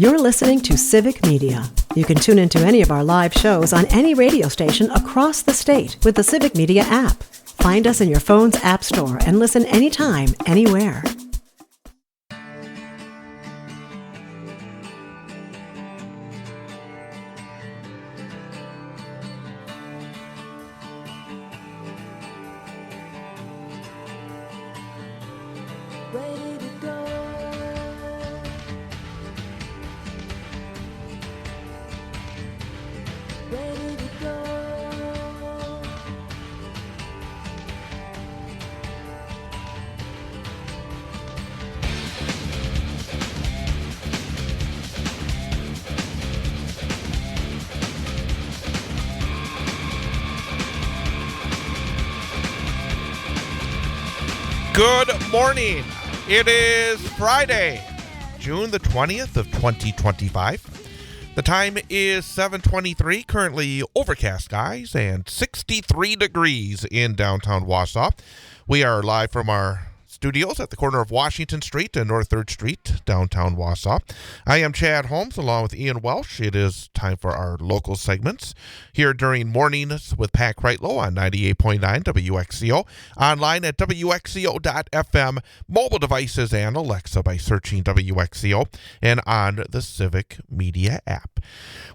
You're listening to Civic Media. You can tune into any of our live shows on any radio station across the state with the Civic Media app. Find us in your phone's app store and listen anytime, anywhere. Good morning. It is Friday, June the 20th of 2025. The time is 7:23, currently overcast skies and 63 degrees in downtown Wausau. We are live from our studios at the corner of Washington Street and North 3rd Street, downtown Wausau. I am Chad Holmes along with Ian Welsh. It is time for our local segments here during Mornings with Pat Kreitlow on 98.9 WXCO, online at WXCO.FM, mobile devices and Alexa by searching WXCO, and on the Civic Media app.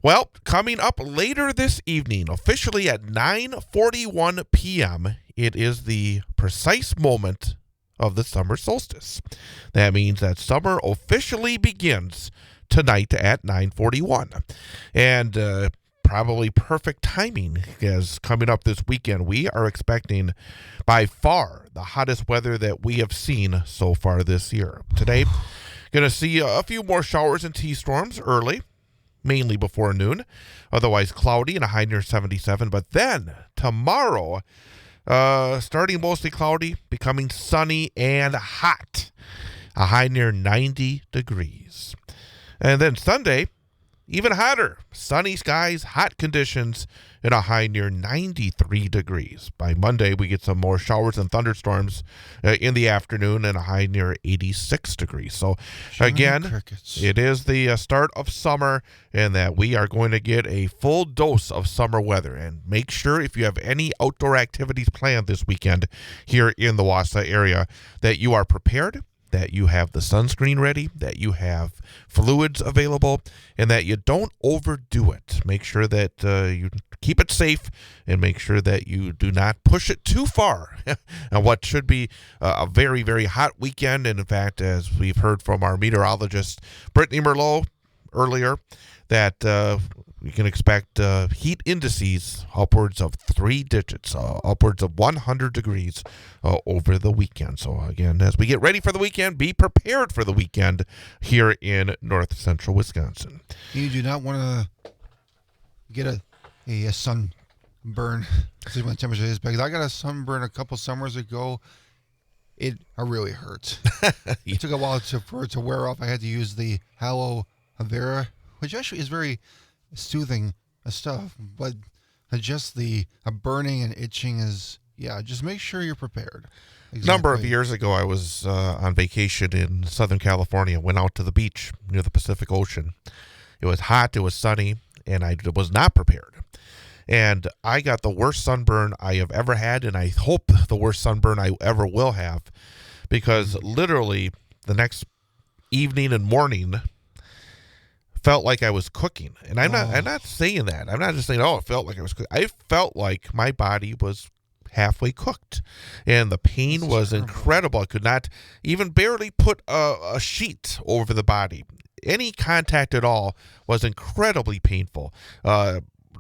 Well, coming up later this evening, officially at 9:41 p.m., it is the precise moment of the summer solstice. That means that summer officially begins tonight at 9:41. And probably perfect timing, as coming up this weekend, we are expecting by far the hottest weather that we have seen so far this year. Today, going to see a few more showers and T-storms early, mainly before noon. Otherwise cloudy and a high near 77. But then tomorrow, starting mostly cloudy, becoming sunny and hot. A high near 90 degrees. And then Sunday, even hotter. Sunny skies, hot conditions, and a high near 93 degrees. By Monday, we get some more showers and thunderstorms in the afternoon and a high near 86 degrees. So, again, it is the start of summer, and that we are going to get a full dose of summer weather. And make sure, if you have any outdoor activities planned this weekend here in the Wausau area, that you are prepared, that you have the sunscreen ready, that you have fluids available, and that you don't overdo it. Make sure that you keep it safe and make sure that you do not push it too far on what should be a very, very hot weekend. And in fact, as we've heard from our meteorologist, Brittany Merlot, earlier, that we can expect heat indices upwards of 3 digits, upwards of 100 degrees over the weekend. So again, as we get ready for the weekend, be prepared for the weekend here in north central Wisconsin. You do not want to get a sunburn, see what temperature is, because I got a sunburn a couple summers ago. It really hurts. It took a while for it to wear off. I had to use the aloe vera, which actually is very soothing stuff, but just the burning and itching is, just make sure you're prepared. Exactly. Number of years ago, I was on vacation in Southern California, went out to the beach near the Pacific Ocean. It was hot, it was sunny, and I was not prepared. And I got the worst sunburn I have ever had, and I hope the worst sunburn I ever will have, because literally the next evening and morning felt like I was cooking. And I'm not saying that. I'm not just saying, it felt like I was cooking. I felt like my body was halfway cooked. And the pain was incredible. I could not even barely put a sheet over the body. Any contact at all was incredibly painful.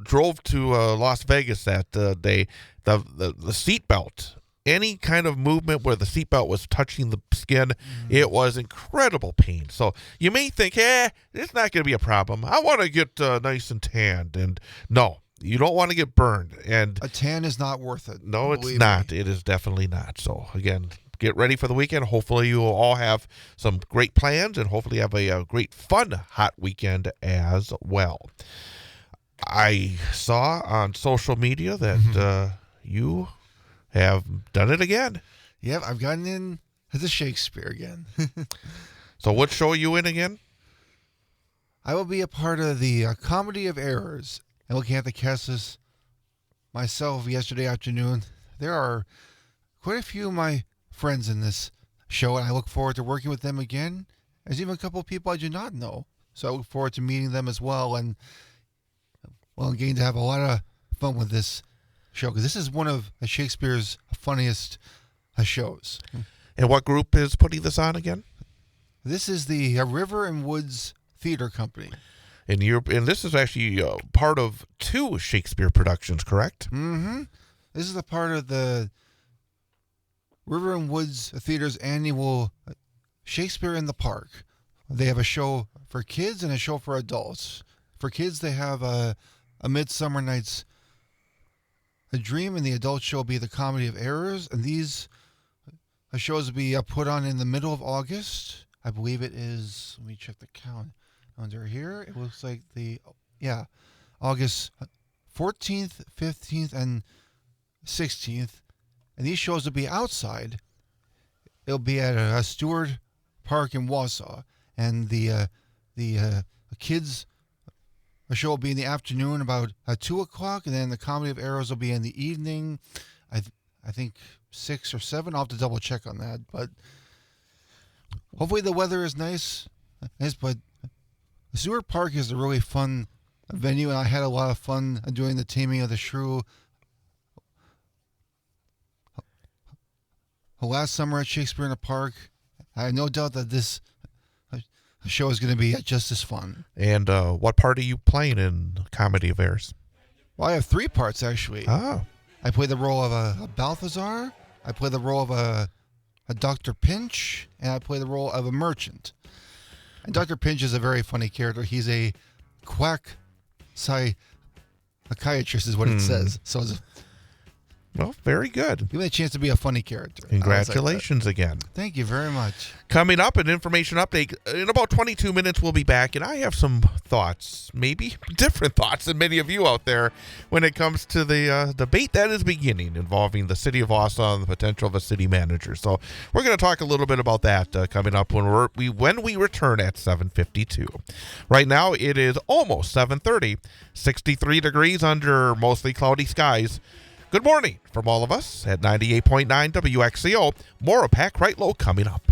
Drove to Las Vegas that day. The seat belt, any kind of movement where the seatbelt was touching the skin, it was incredible pain. So you may think, it's not going to be a problem. I want to get nice and tanned. And no, you don't want to get burned. And a tan is not worth it. No, it's not. It is definitely not. So again, get ready for the weekend. Hopefully you will all have some great plans and hopefully have a great fun hot weekend as well. I saw on social media that you have done it again. Yep, I've gotten in as a Shakespeare again. So what show are you in again? I will be a part of the Comedy of Errors. And looking at the cast list myself yesterday afternoon, there are quite a few of my friends in this show, and I look forward to working with them again. There's even a couple of people I do not know, so I look forward to meeting them as well, and I'm getting to have a lot of fun with this show, because this is one of Shakespeare's funniest shows. And what group is putting this on again? This is the River and Woods Theater Company. And this is actually part of 2 Shakespeare productions, correct? Mm-hmm. This is a part of the River and Woods Theater's annual Shakespeare in the Park. They have a show for kids and a show for adults. For kids, they have a Midsummer Night's Dream, and the adult show will be the Comedy of Errors. And these shows will be put on in the middle of August. I believe it is, let me check the count under here. It looks like August 14th, 15th, and 16th. And these shows will be outside. It'll be at Stewart Park in Wausau. And the kids' show will be in the afternoon about 2 o'clock. And then the Comedy of Errors will be in the evening. I think 6 or 7. I'll have to double check on that. But hopefully the weather is nice. But Stewart Park is a really fun venue, and I had a lot of fun doing the Taming of the Shrew last summer at Shakespeare in the Park. I have no doubt that this show is going to be just as fun. And what part are you playing in Comedy of Errors? Well, I have 3 parts, actually. Oh. I play the role of a Balthazar, I play the role of a Dr. Pinch, and I play the role of a merchant. And Dr. Pinch is a very funny character. He's a quack psychiatrist is what it says. So it's Well, very good. Give me a chance to be a funny character. Congratulations again. Thank you very much. Coming up, an information update. In about 22 minutes, we'll be back, and I have some thoughts, maybe different thoughts than many of you out there when it comes to the debate that is beginning involving the city of Wausau and the potential of a city manager. So we're going to talk a little bit about that coming up when we return at 7:52. Right now, it is almost 7:30, 63 degrees under mostly cloudy skies. Good morning from all of us at 98.9 WXCO. More of Pat Kreitlow coming up.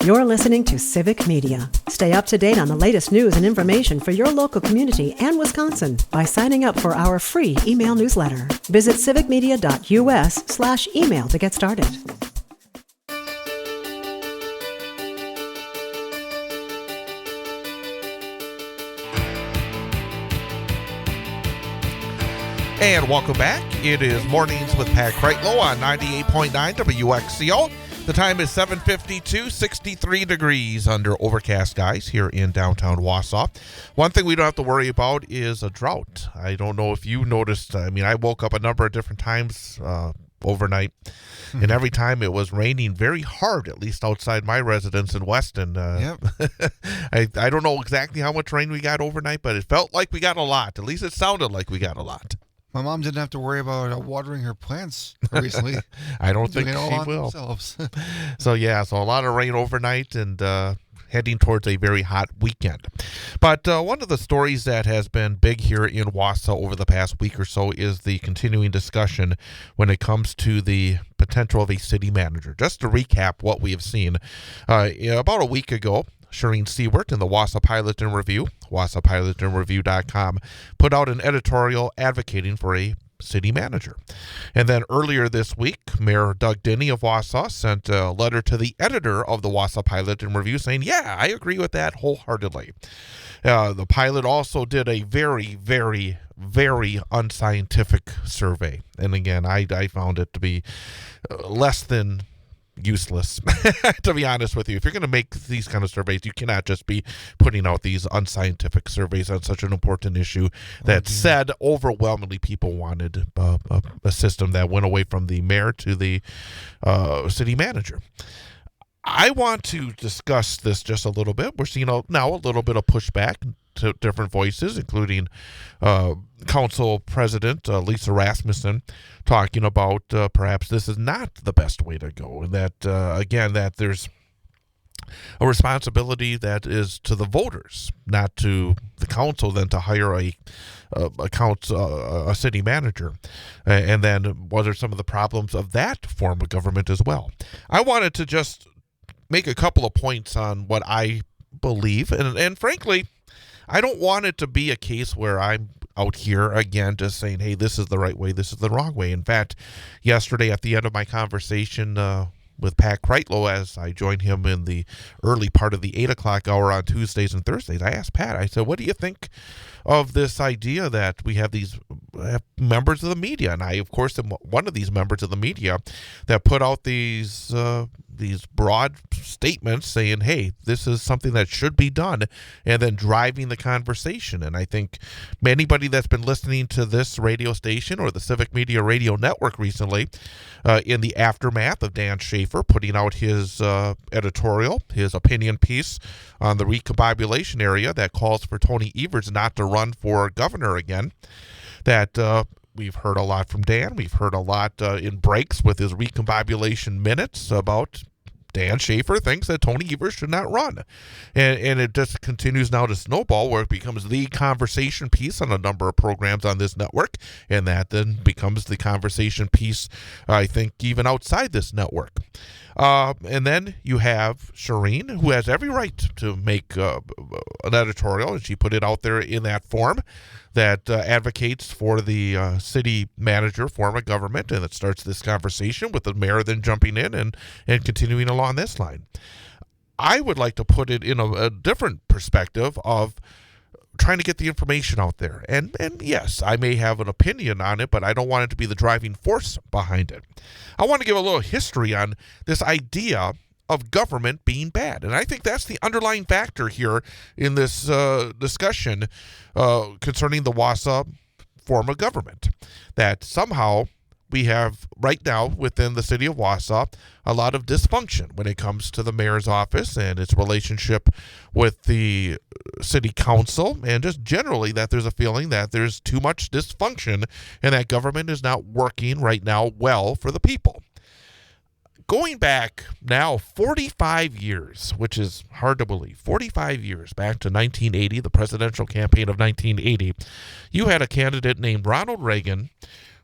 You're listening to Civic Media. Stay up to date on the latest news and information for your local community and Wisconsin by signing up for our free email newsletter. Visit civicmedia.us/email to get started. And welcome back. It is Mornings with Pat Kreitlow on 98.9 WXCO. The time is 7:52, 63 degrees under overcast skies here in downtown Wausau. One thing we don't have to worry about is a drought. I don't know if you noticed. I mean, I woke up a number of different times overnight, and every time it was raining very hard, at least outside my residence in Weston. Yep. I don't know exactly how much rain we got overnight, but it felt like we got a lot. At least it sounded like we got a lot. My mom didn't have to worry about watering her plants recently. I don't think she will. So a lot of rain overnight and heading towards a very hot weekend. But one of the stories that has been big here in Wausau over the past week or so is the continuing discussion when it comes to the potential of a city manager. Just to recap what we have seen, about a week ago, Shireen Seward in the Wausau Pilot and Review, WausauPilotandReview.com, put out an editorial advocating for a city manager. And then earlier this week, Mayor Doug Diny of Wausau sent a letter to the editor of the Wausau Pilot and Review saying, yeah, I agree with that wholeheartedly. The Pilot also did a very, very, very unscientific survey. And again, I found it to be less than useless, to be honest with you. If you're going to make these kind of surveys, you cannot just be putting out these unscientific surveys on such an important issue that said overwhelmingly people wanted a system that went away from the mayor to the city manager. I want to discuss this just a little bit. We're seeing now a little bit of pushback to different voices, including Council President Lisa Rasmussen talking about perhaps this is not the best way to go, and that again that there's a responsibility that is to the voters, not to the council, then to hire a city manager. And then what are some of the problems of that form of government as well? I wanted to just make a couple of points on what I believe, and frankly, I don't want it to be a case where I'm out here again just saying, hey, this is the right way, this is the wrong way. In fact, yesterday at the end of my conversation with Pat Kreitlow, as I joined him in the early part of the 8 o'clock hour on Tuesdays and Thursdays, I asked Pat, I said, what do you think of this idea that we have these members of the media? And I, of course, am one of these members of the media that put out these broad statements saying, hey, this is something that should be done, and then driving the conversation. And I think anybody that's been listening to this radio station or the Civic Media Radio Network recently, in the aftermath of Dan Schaefer putting out his editorial, his opinion piece on the recombobulation area that calls for Tony Evers not to run for governor again, that we've heard a lot from Dan. We've heard a lot in breaks with his recombobulation minutes about Dan Schaefer thinks that Tony Evers should not run. And it just continues now to snowball where it becomes the conversation piece on a number of programs on this network. And that then becomes the conversation piece, I think, even outside this network. And then you have Shireen, who has every right to make an editorial, and she put it out there in that form that advocates for the city manager form of government, and it starts this conversation with the mayor then jumping in and continuing along this line. I would like to put it in a different perspective of trying to get the information out there. And yes, I may have an opinion on it, but I don't want it to be the driving force behind it. I want to give a little history on this idea of government being bad. And I think that's the underlying factor here in this discussion concerning the Wausau form of government. That somehow we have right now within the city of Wausau a lot of dysfunction when it comes to the mayor's office and its relationship with the city council, and just generally that there's a feeling that there's too much dysfunction and that government is not working right now well for the people. Going back now 45 years, which is hard to believe, 45 years back to 1980, the presidential campaign of 1980, you had a candidate named Ronald Reagan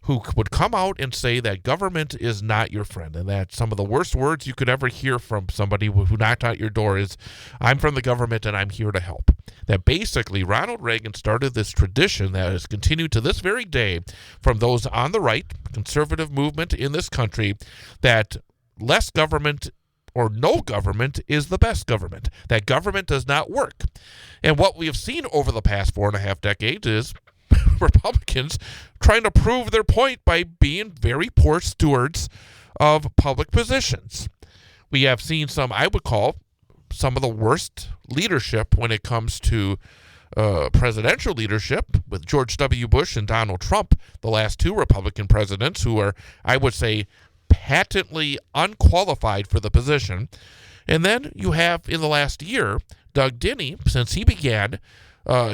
who would come out and say that government is not your friend, and that some of the worst words you could ever hear from somebody who knocked at your door is, I'm from the government and I'm here to help. That basically Ronald Reagan started this tradition that has continued to this very day from those on the right, conservative movement in this country, that less government or no government is the best government, that government does not work. And what we have seen over the past 4.5 decades is Republicans trying to prove their point by being very poor stewards of public positions. We have seen some, I would call, some of the worst leadership when it comes to presidential leadership with George W. Bush and Donald Trump, the last two Republican presidents who are, I would say, patently unqualified for the position. And then you have, in the last year, Doug Diny, since he began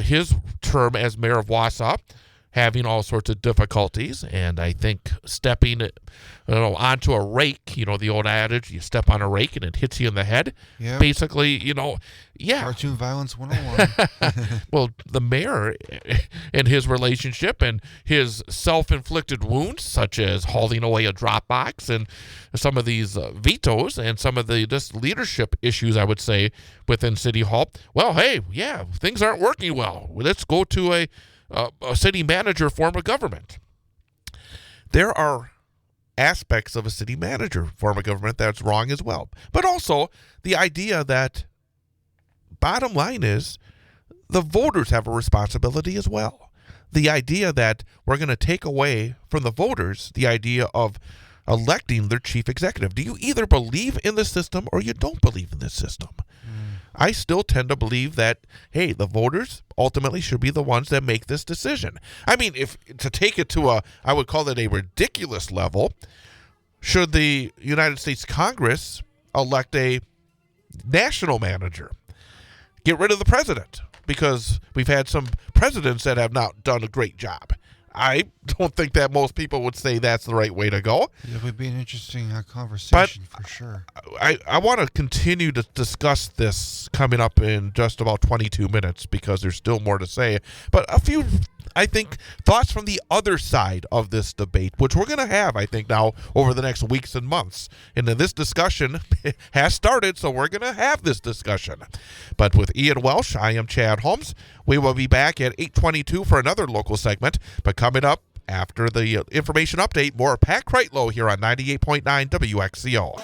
his term as mayor of Wausau, having all sorts of difficulties, and I think stepping onto a rake, the old adage, you step on a rake and it hits you in the head. Yep. Basically, Cartoon violence 101. Well, the mayor and his relationship and his self-inflicted wounds, such as hauling away a drop box and some of these vetoes and some of the just leadership issues, I would say, within City Hall. Well, hey, yeah, things aren't working well. Let's go to a city manager form of government. There are aspects of a city manager form of government that's wrong as well. But also the idea that bottom line is the voters have a responsibility as well. The idea that we're going to take away from the voters the idea of electing their chief executive. Do you either believe in the system or you don't believe in the system? I still tend to believe that, hey, the voters ultimately should be the ones that make this decision. I mean, if to take it to I would call it a ridiculous level, should the United States Congress elect a national manager? Get rid of the president, because we've had some presidents that have not done a great job. I don't think that most people would say that's the right way to go. It would be an interesting conversation for sure. I want to continue to discuss this coming up in just about 22 minutes because there's still more to say. But a few, I think, thoughts from the other side of this debate, which we're going to have, I think, now over the next weeks and months. And then this discussion has started, so we're going to have this discussion. But with Ian Welsh, I am Chad Holmes. We will be back at 8:22 for another local segment. But coming up after the information update, more Pat Kreitlow here on 98.9 WXCO.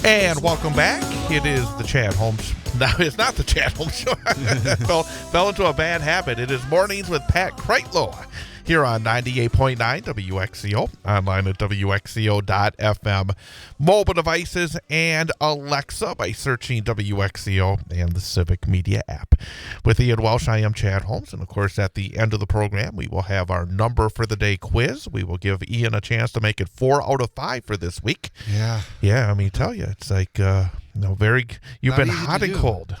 And welcome back. It is the Chad Holmes. No, it's not the Chad Holmes Show. fell into a bad habit. It is Mornings with Pat Kreitlow here on 98.9 WXCO, online at WXCO.FM, mobile devices, and Alexa by searching WXCO and the Civic Media app. With Ian Welsh, I am Chad Holmes, and of course, at the end of the program, we will have our number for the day quiz. We will give Ian a chance to make it 4 out of 5 for this week. Yeah. I mean, tell you, it's like you've been hot and cold.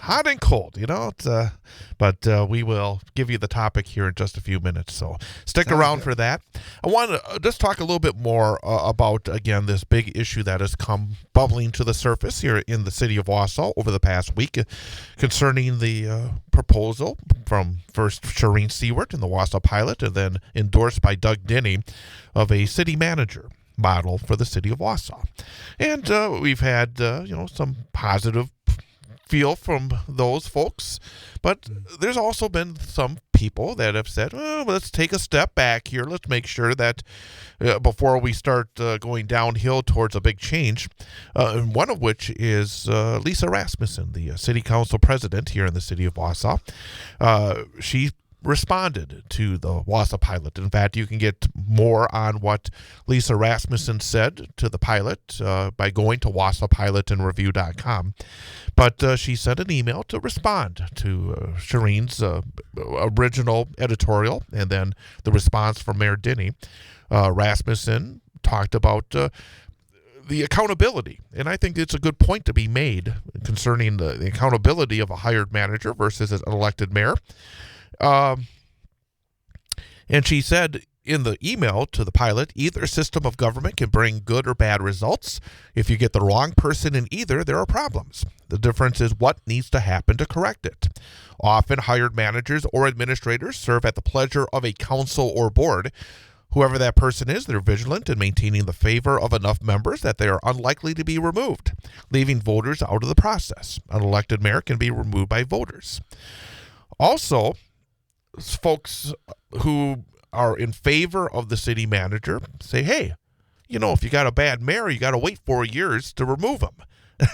But we will give you the topic here in just a few minutes. So stick around for that. I want to just talk a little bit more about, again, this big issue that has come bubbling to the surface here in the city of Wausau over the past week concerning the proposal from first Shireen Seward in the Wausau Pilot and then endorsed by Doug Diny of a city manager model for the city of Wausau. And we've had, some positive feel from those folks, but there's also been some people that have said, let's take a step back here. Let's make sure that before we start going downhill towards a big change, and one of which is Lisa Rasmussen, the city council president here in the city of Wausau. She responded to the Wausau Pilot. In fact, you can get more on what Lisa Rasmussen said to the pilot by going to WausauPilotandReview.com. But she sent an email to respond to Shireen's original editorial and then the response from Mayor Diny. Rasmussen talked about the accountability, and I think it's a good point to be made concerning the accountability of a hired manager versus an elected mayor. And she said in the email to the pilot, either system of government can bring good or bad results. If you get the wrong person in either, there are problems. The difference is what needs to happen to correct it. Often hired managers or administrators serve at the pleasure of a council or board. Whoever that person is, they're vigilant in maintaining the favor of enough members that they are unlikely to be removed, leaving voters out of the process. An elected mayor can be removed by voters. Also, folks who are in favor of the city manager say, hey, if you got a bad mayor, you got to wait 4 years to remove him.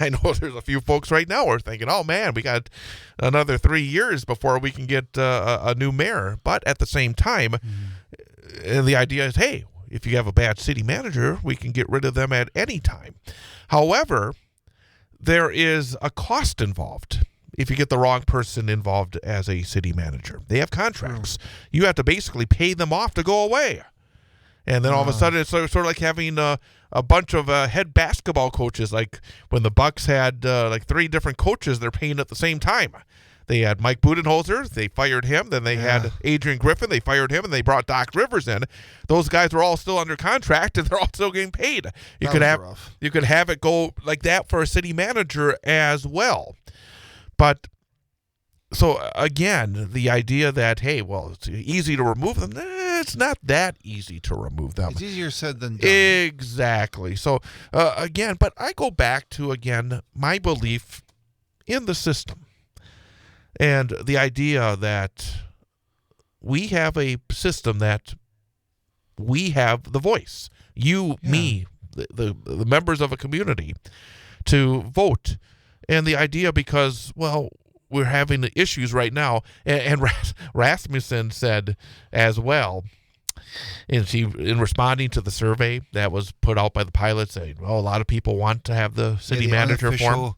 I know there's a few folks right now who are thinking, oh, man, we got another 3 years before we can get a new mayor. But at the same time, and the idea is, hey, if you have a bad city manager, we can get rid of them at any time. However, there is a cost involved. If you get the wrong person involved as a city manager, they have contracts. You have to basically pay them off to go away. And then all of a sudden, it's sort of like having a bunch of head basketball coaches. Like when the Bucks had 3 different coaches they're paying at the same time. They had Mike Budenholzer, they fired him. Then they had Adrian Griffin, they fired him, and they brought Doc Rivers in. Those guys were all still under contract, and they're all still getting paid. You could have it go like that for a city manager as well. But so again, the idea that, hey, well, it's easy to remove them. It's not that easy to remove them. It's easier said than done. Exactly. So again, but I go back to, again, my belief in the system and the idea that we have a system that we have the voice, me, the members of a community, to vote. And the idea, because, well, we're having issues right now, and Rasmussen said as well, and she, in responding to the survey that was put out by the pilot, saying, well, a lot of people want to have the city manager form.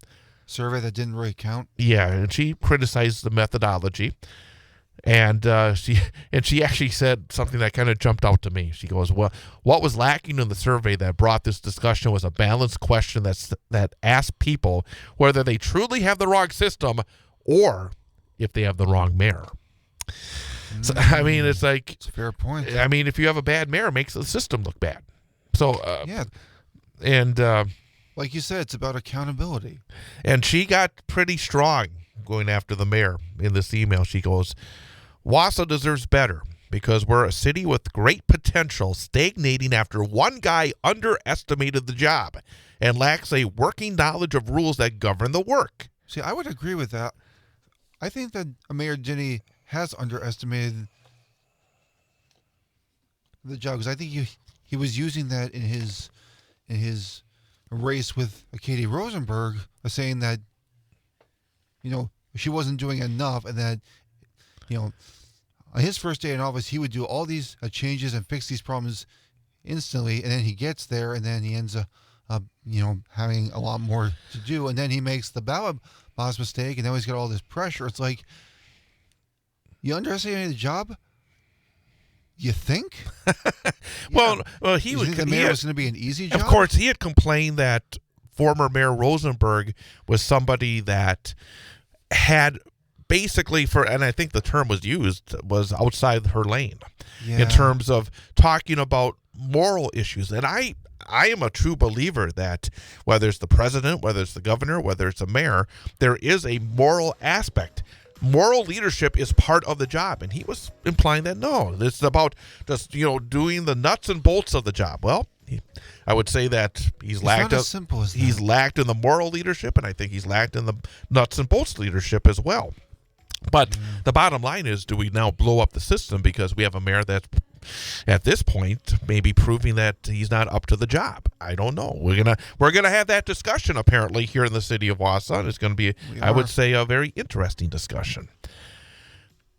Survey that didn't really count. Yeah, and she criticized the methodology. And she actually said something that kind of jumped out to me. She goes, well, what was lacking in the survey that brought this discussion was a balanced question that asked people whether they truly have the wrong system or if they have the wrong mayor. So, I mean, it's like... It's a fair point. I mean, if you have a bad mayor, it makes the system look bad. So, yeah. And... like you said, it's about accountability. And she got pretty strong going after the mayor in this email. She goes, Wausau deserves better because we're a city with great potential stagnating after one guy underestimated the job and lacks a working knowledge of rules that govern the work. See, I would agree with that. I think that Mayor Diny has underestimated the job because I think he was using that in his race with Katie Rosenberg, saying that, you know, she wasn't doing enough, and that, you know, on his first day in office, he would do all these changes and fix these problems instantly, and then he gets there, and then he ends up, you know, having a lot more to do, and then he makes the ballot box mistake, and then he's got all this pressure. It's like, you underestimated the job? You think? Well, he you would. think the mayor was going to be an easy job? Of course, he had complained that former Mayor Rosenberg was somebody that had basically, and I think the term was used, was outside her lane in terms of talking about moral issues. And I am a true believer that whether it's the president, whether it's the governor, whether it's a mayor, there is a moral aspect. Moral leadership is part of the job, and he was implying that no, it's about just, you know, doing the nuts and bolts of the job. Well, I would say that he's lacked not as simple as that. He's lacked in the moral leadership, and I think he's lacked in the nuts and bolts leadership as well. But the bottom line is, do we now blow up the system because we have a mayor that's at this point maybe proving that he's not up to the job? I don't know. We're gonna have that discussion apparently here in the city of Wausau. It's going to be, I would say, a very interesting discussion.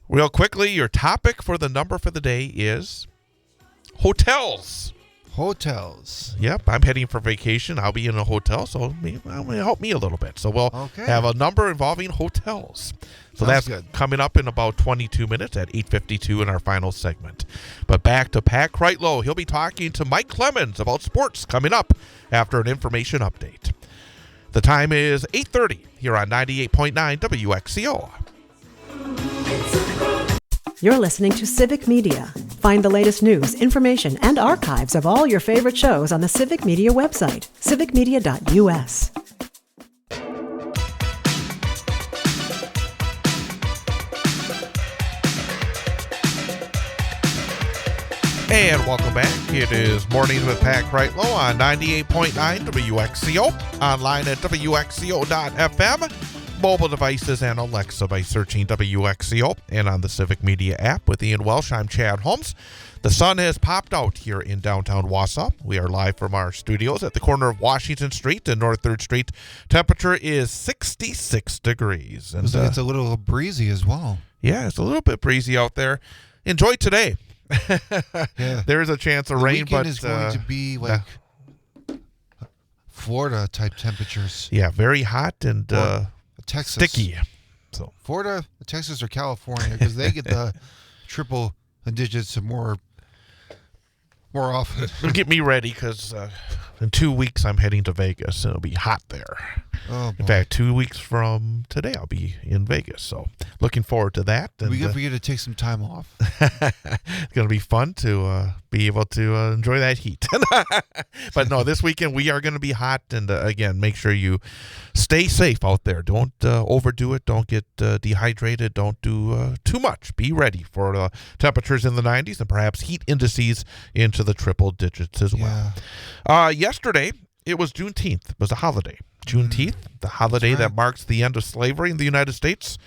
Real quickly, your topic for the number for the day is hotels. Hotels. Yep, I'm heading for vacation. I'll be in a hotel, so help me a little bit. So we'll have a number involving hotels. So that's good. Coming up in about 22 minutes at 8:52 in our final segment. But back to Pat Kreitlow. He'll be talking to Mike Clemens about sports coming up after an information update. The time is 8:30 here on 98.9 WXCO. You're listening to Civic Media. Find the latest news, information, and archives of all your favorite shows on the Civic Media website, civicmedia.us. And welcome back. It is Mornings with Pat Kreitlow on 98.9 WXCO, online at WXCO.FM, mobile devices and Alexa by searching WXCO, and on the Civic Media app with Ian Welsh. I'm Chad Holmes. The sun has popped out here in downtown Wausau. We are live from our studios at the corner of Washington Street and North 3rd Street. Temperature is 66 degrees. And it's a little breezy as well. Yeah, it's a little bit breezy out there. Enjoy today. Yeah. There is a chance of rain, but it's going to be like Florida type temperatures. Yeah, very hot and Texas. sticky. So Florida, Texas, or California, because they get the triple digits more often. Get me ready, because in 2 weeks I'm heading to Vegas, and it'll be hot there. Oh, boy. In fact, 2 weeks from today I'll be in Vegas, so looking forward to that. And we got to take some time off. It's going to be fun to be able to enjoy that heat. But no, this weekend we are going to be hot, and again, make sure you stay safe out there. Don't overdo it. Don't get dehydrated. Don't do too much. Be ready for temperatures in the 90s and perhaps heat indices into the triple digits as well. Yeah. Yesterday, it was Juneteenth. It was a holiday. Juneteenth, the holiday that marks the end of slavery in the United States.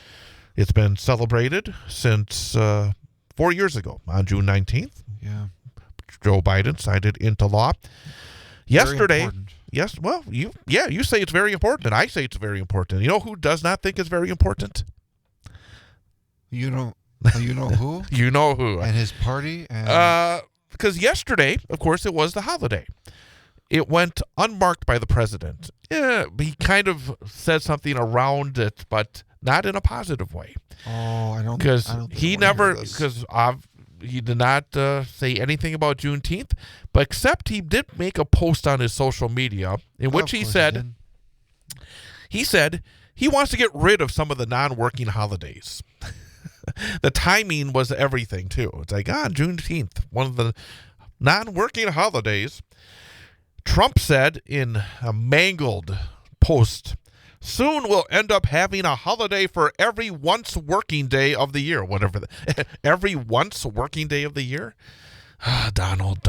It's been celebrated since 4 years ago on June 19th. Yeah. Joe Biden signed it into law. Yesterday, Yes, well, you say it's very important, and I say it's very important. You know who does not think it's very important? You know who? You know who. And his party? And Because yesterday, of course, it was the holiday. It went unmarked by the president. Yeah, he kind of said something around it, but not in a positive way. Oh, I don't. Because he never. Because he did not say anything about Juneteenth, but except he did make a post on his social media in which he said he wants to get rid of some of the non-working holidays. The timing was everything, too. It's like, Juneteenth, one of the non-working holidays. Trump said in a mangled post, soon we'll end up having a holiday for every once working day of the year. Whatever. Every once working day of the year? Donald.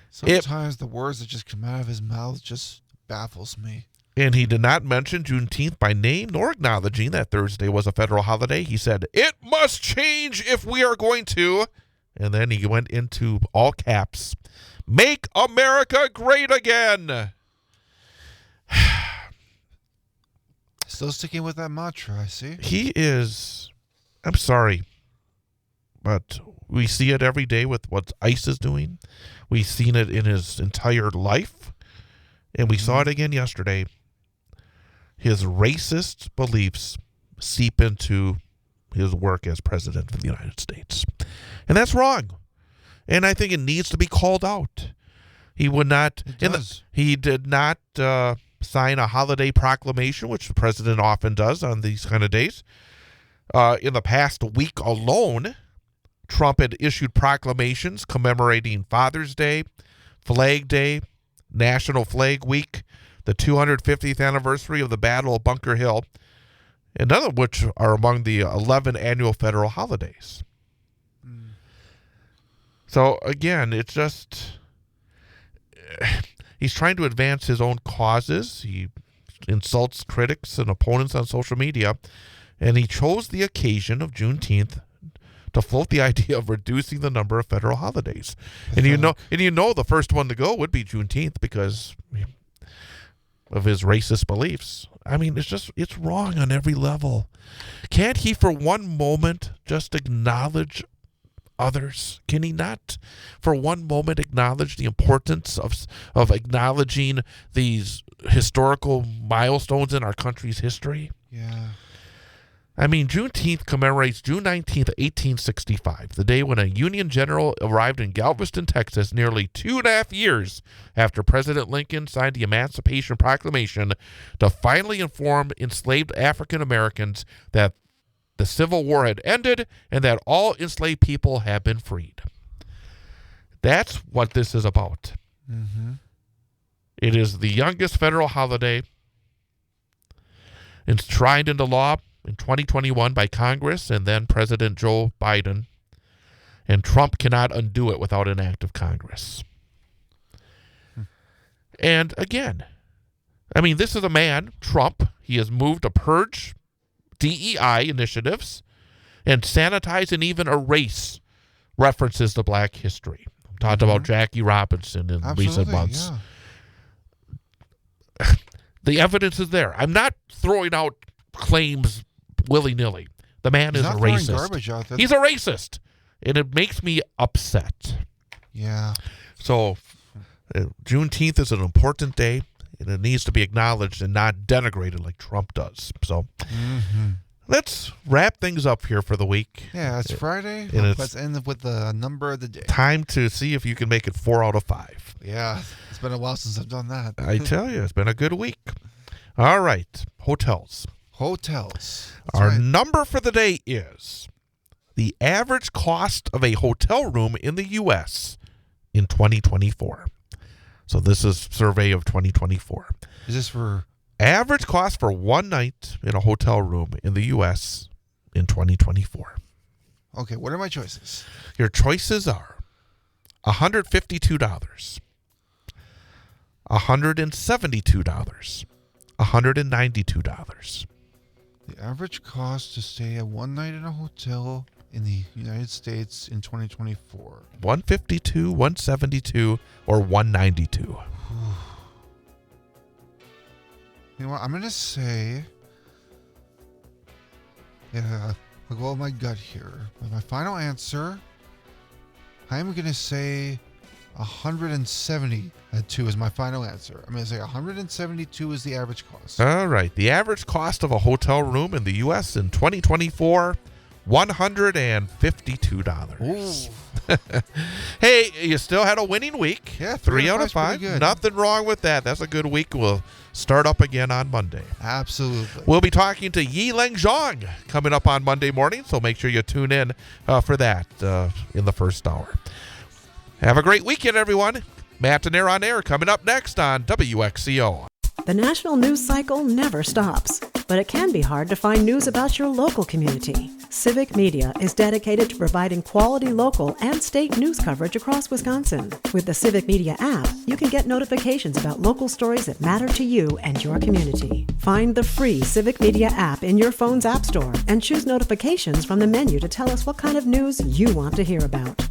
Sometimes the words that just come out of his mouth just baffles me. And he did not mention Juneteenth by name, nor acknowledging that Thursday was a federal holiday. He said, it must change if we are going to. And then he went into all caps, make America great again. Still sticking with that mantra, I see. He is, I'm sorry, but we see it every day with what ICE is doing. We've seen it in his entire life. And we saw it again yesterday. His racist beliefs seep into his work as president of the United States. And that's wrong. And I think it needs to be called out. He would not. He did not sign a holiday proclamation, which the president often does on these kind of days. In the past week alone, Trump had issued proclamations commemorating Father's Day, Flag Day, National Flag Week, the 250th anniversary of the Battle of Bunker Hill, and none of which are among the 11 annual federal holidays. So, again, it's just, he's trying to advance his own causes. He insults critics and opponents on social media, and he chose the occasion of Juneteenth to float the idea of reducing the number of federal holidays. And you know the first one to go would be Juneteenth because of his racist beliefs. I mean, it's wrong on every level. Can't he for one moment just acknowledge others? Can he not for one moment acknowledge the importance of acknowledging these historical milestones in our country's history? Yeah. I mean, Juneteenth commemorates June 19th, 1865, the day when a Union general arrived in Galveston, Texas, nearly 2.5 years after President Lincoln signed the Emancipation Proclamation to finally inform enslaved African Americans that the Civil War had ended and that all enslaved people had been freed. That's what this is about. Mm-hmm. It is the youngest federal holiday enshrined into law in 2021 by Congress and then President Joe Biden. And Trump cannot undo it without an act of Congress. And again, I mean, this is a man, Trump. He has moved to purge DEI initiatives and sanitize and even erase references to black history. I'm talking about Jackie Robinson in recent months. Yeah. The evidence is there. I'm not throwing out claims willy-nilly. The man is a racist. Garbage out there. He's a racist. And it makes me upset. Yeah. So Juneteenth is an important day, and it needs to be acknowledged and not denigrated like Trump does. So let's wrap things up here for the week. Yeah, it's Friday. And Let's end with the number of the day. Time to see if you can make it 4 out of 5. Yeah, it's been a while since I've done that. I tell you, it's been a good week. All right, hotels. Hotels. Our number for the day is the average cost of a hotel room in the U.S. in 2024. So this is survey of 2024. Is this for average cost for one night in a hotel room in the U.S. in 2024? Okay, what are my choices? Your choices are $152, $172, $192. The average cost to stay at one night in a hotel in the United States in 2024. 152, 172, or 192. You know what? I'm going to say... Yeah, I'll go with my gut here. But my final answer, I'm going to say 172 is my final answer. I'm going to say 172 is the average cost. All right. The average cost of a hotel room in the U.S. in 2024, $152. Ooh. Hey, you still had a winning week. Yeah, 3 out of 5. Nothing wrong with that. That's a good week. We'll start up again on Monday. Absolutely. We'll be talking to Yi Leng Zhang coming up on Monday morning, so make sure you tune in for that in the first hour. Have a great weekend, everyone. Matt and Air on Air coming up next on WXCO. The national news cycle never stops, but it can be hard to find news about your local community. Civic Media is dedicated to providing quality local and state news coverage across Wisconsin. With the Civic Media app, you can get notifications about local stories that matter to you and your community. Find the free Civic Media app in your phone's app store and choose notifications from the menu to tell us what kind of news you want to hear about.